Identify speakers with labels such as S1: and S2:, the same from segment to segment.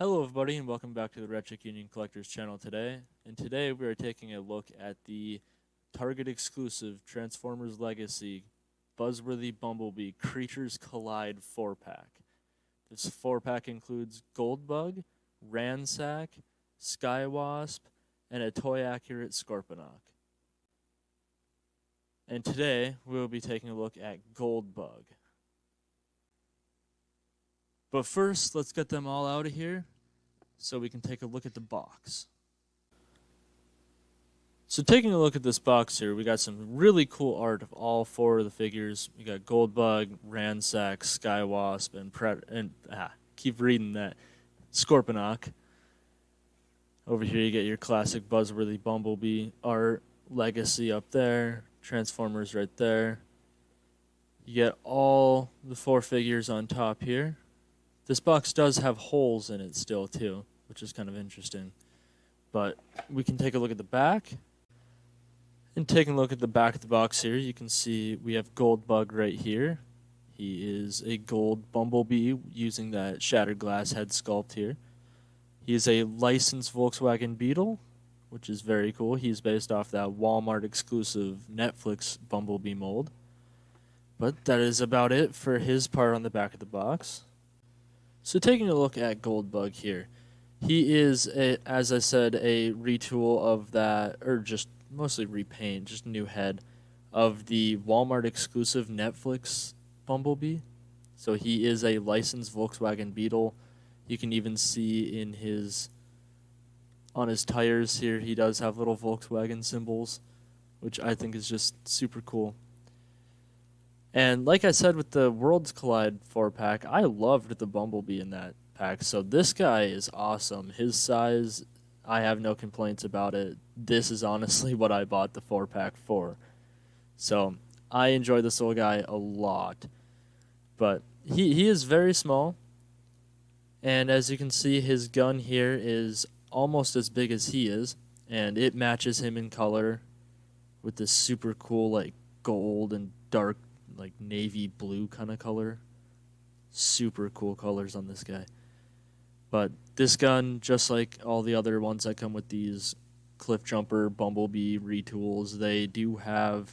S1: Hello everybody and welcome back to the Retchick Union Collectors channel today. And today we are taking a look at the Target exclusive Transformers Legacy Buzzworthy Bumblebee Creatures Collide 4-pack. This 4-pack includes Goldbug, Ransack, Skywasp, and a toy-accurate Scorponok. And today we will be taking a look at Goldbug. But first, let's get them all out of here so we can take a look at the box. So taking a look at this box here, we got some really cool art of all four of the figures. We got Goldbug, Ransack, Skywasp, and keep reading that, Scorponok. Over here you get your classic Buzzworthy Bumblebee art, Legacy up there, Transformers right there. You get all the four figures on top here. This box does have holes in it still too, which is kind of interesting. But we can take a look at the back. And taking a look at the back of the box here, you can see we have Goldbug right here. He is a gold Bumblebee using that shattered glass head sculpt here. He is a licensed Volkswagen Beetle, which is very cool. He's based off that Walmart exclusive Netflix Bumblebee mold. But that is about it for his part on the back of the box. So taking a look at Goldbug here, he is, as I said, a retool of that, or just mostly repaint, just new head, of the Walmart exclusive Netflix Bumblebee. So he is a licensed Volkswagen Beetle. You can even see on his tires here, he does have little Volkswagen symbols, which I think is just super cool. And like I said with the Worlds Collide 4-pack, I loved the Bumblebee in that pack. So this guy is awesome. His size, I have no complaints about it. This is honestly what I bought the 4-pack for. So I enjoy this little guy a lot. But he is very small. And as you can see, his gun here is almost as big as he is. And it matches him in color with this super cool like gold and dark like navy blue kind of color. Super cool colors on this guy. But this gun, just like all the other ones that come with these Cliff Jumper Bumblebee retools, they do have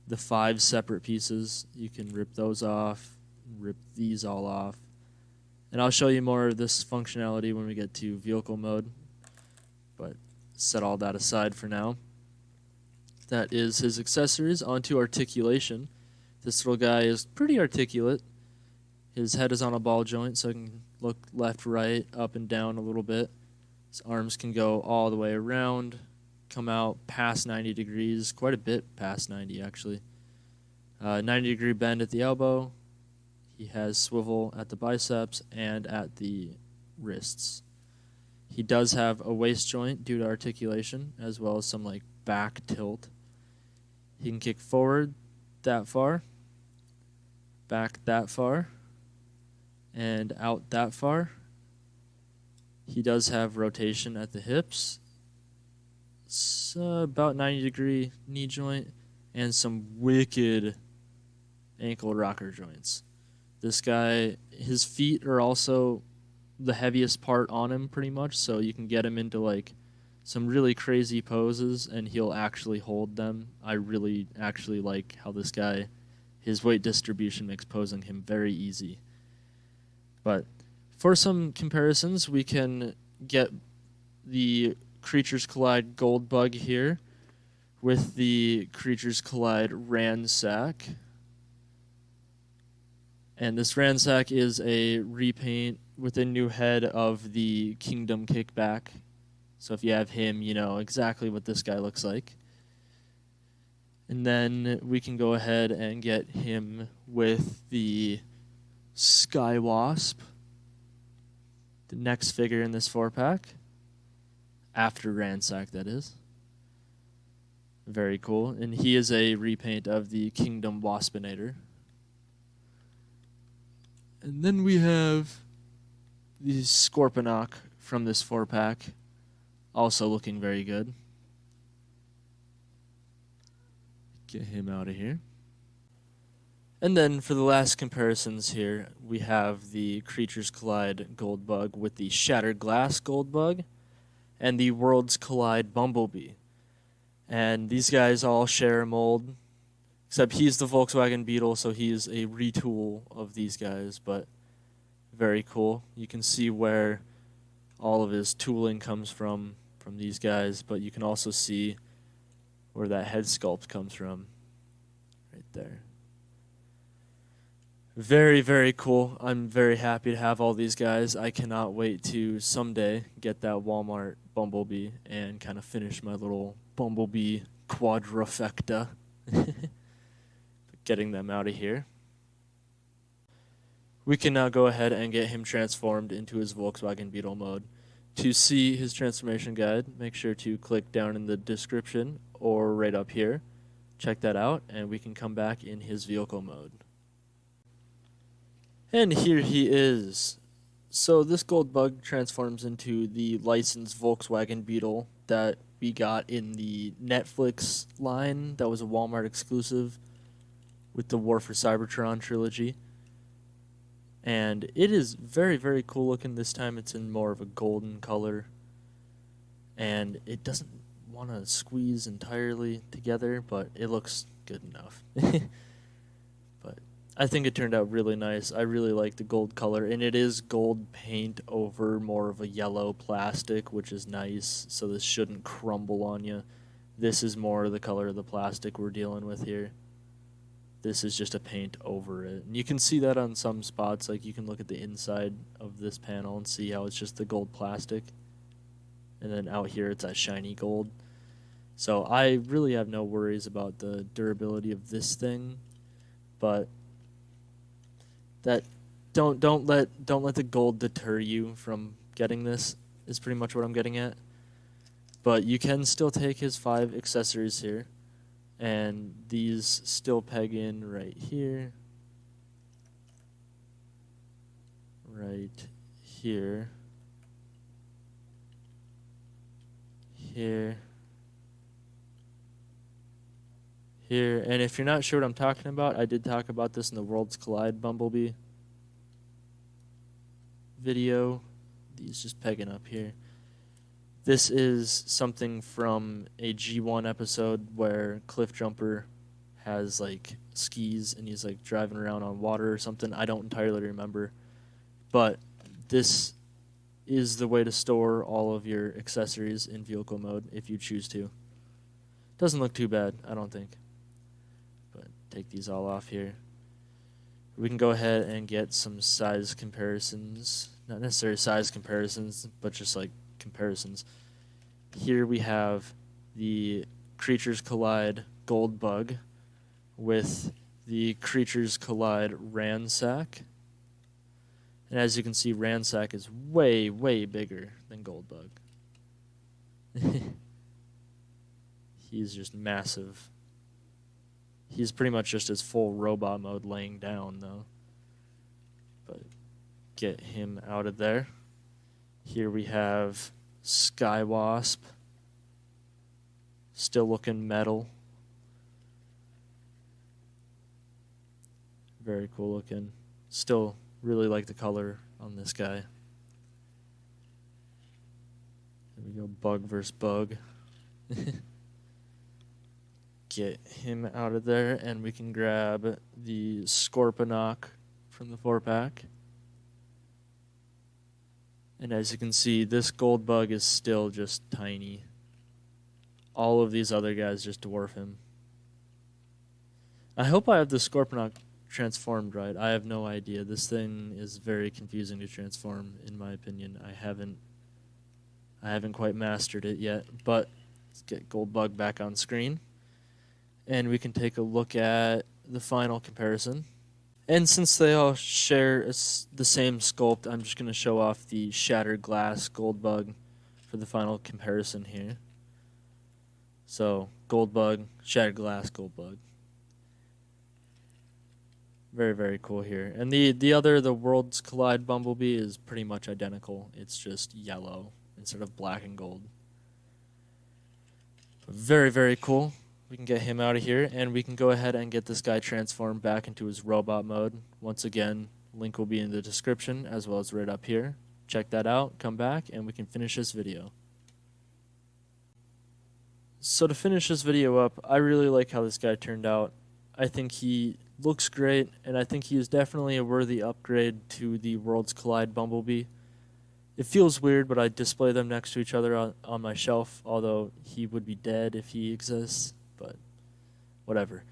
S1: the 5 separate pieces. You can rip those off, rip these all off. And I'll show you more of this functionality when we get to vehicle mode. But set all that aside for now. That is his accessories. Onto articulation. This little guy is pretty articulate. His head is on a ball joint, so it can look left, right, up, and down a little bit. His arms can go all the way around, come out past 90 degrees, quite a bit past 90 actually. 90-degree bend at the elbow. He has swivel at the biceps and at the wrists. He does have a waist joint due to articulation, as well as some like back tilt. He can kick forward that far, back that far, and out that far. He does have rotation at the hips. It's about 90-degree knee joint and some wicked ankle rocker joints. This guy, his feet are also the heaviest part on him pretty much, so you can get him into like some really crazy poses and he'll actually hold them. I really actually like how this guy, his weight distribution makes posing him very easy. But for some comparisons, we can get the Creatures Collide Goldbug here with the Creatures Collide Ransack. And this Ransack is a repaint with a new head of the Kingdom Kickback. So if you have him, you know exactly what this guy looks like. And then we can go ahead and get him with the Skywasp, the next figure in this 4-pack. After Ransack, that is. Very cool. And he is a repaint of the Kingdom Waspinator. And then we have the Scorponok from this 4-pack. Also looking very good. Get him out of here. And then for the last comparisons here, we have the Creatures Collide Goldbug with the Shattered Glass Goldbug and the Worlds Collide Bumblebee. And these guys all share a mold, except he's the Volkswagen Beetle, so he's a retool of these guys, but very cool. You can see where all of his tooling comes from these guys, but you can also see where that head sculpt comes from right there. Very, very cool. I'm very happy to have all these guys. I cannot wait to someday get that Walmart Bumblebee and kind of finish my little Bumblebee quadrifecta. Getting them out of here. We can now go ahead and get him transformed into his Volkswagen Beetle mode. To see his transformation guide, make sure to click down in the description or right up here. Check that out, and we can come back in his vehicle mode. And here he is. So this Goldbug transforms into the licensed Volkswagen Beetle that we got in the Netflix line that was a Walmart exclusive with the War for Cybertron trilogy. And it is very, very cool looking. This time it's in more of a golden color. And it doesn't want to squeeze entirely together, but it looks good enough. But I think it turned out really nice. I really like the gold color, and it is gold paint over more of a yellow plastic, which is nice, so this shouldn't crumble on you. This is more the color of the plastic we're dealing with here. This is just a paint over it. And you can see that on some spots, like you can look at the inside of this panel and see how it's just the gold plastic. And then out here it's that shiny gold. So I really have no worries about the durability of this thing, but that don't let the gold deter you from getting this is pretty much what I'm getting at. But you can still take his 5 accessories here, and these still peg in right here, right here, here, here. And if you're not sure what I'm talking about, I did talk about this in the Worlds Collide Bumblebee video. These just pegging up here. This is something from a G1 episode where Cliffjumper has like skis and he's like driving around on water or something. I don't entirely remember. But this is the way to store all of your accessories in vehicle mode if you choose to. Doesn't look too bad, I don't think. But take these all off here. We can go ahead and get some size comparisons. Not necessarily size comparisons, but just like comparisons. Here we have the Creatures Collide Goldbug with the Creatures Collide Ransack. And as you can see, Ransack is way, way bigger than Goldbug. He's just massive. He's pretty much just his full robot mode laying down, though. But get him out of there. Here we have Skywasp. Still looking metal. Very cool looking. Still really like the color on this guy. There we go, bug versus bug. Get him out of there, and we can grab the Scorponok from the 4-pack. And as you can see, this Goldbug is still just tiny. All of these other guys just dwarf him. I hope I have the Scorponok transformed right. I have no idea. This thing is very confusing to transform, in my opinion. I haven't quite mastered it yet, but let's get Goldbug back on screen. And we can take a look at the final comparison. And since they all share the same sculpt, I'm just going to show off the Shattered Glass Goldbug for the final comparison here. So, Goldbug, Shattered Glass Goldbug. Very, very cool here. And the Worlds Collide Bumblebee is pretty much identical. It's just yellow instead of black and gold. Very, very cool. we can get him out of here, and we can go ahead and get this guy transformed back into his robot mode. Once again, link will be in the description as well as right up here. Check that out, come back, and we can finish this video. So to finish this video up, I really like how this guy turned out. I think he looks great, and I think he is definitely a worthy upgrade to the Worlds Collide Bumblebee. It feels weird, but I display them next to each other on my shelf, although he would be dead if he exists, but whatever.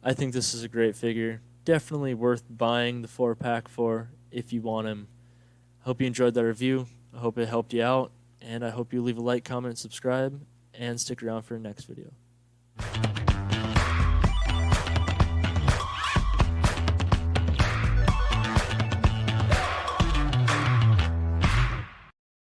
S1: I think this is a great figure. Definitely worth buying the 4-pack for if you want him. I hope you enjoyed that review. I hope it helped you out, and I hope you leave a like, comment, and subscribe, and stick around for the next video.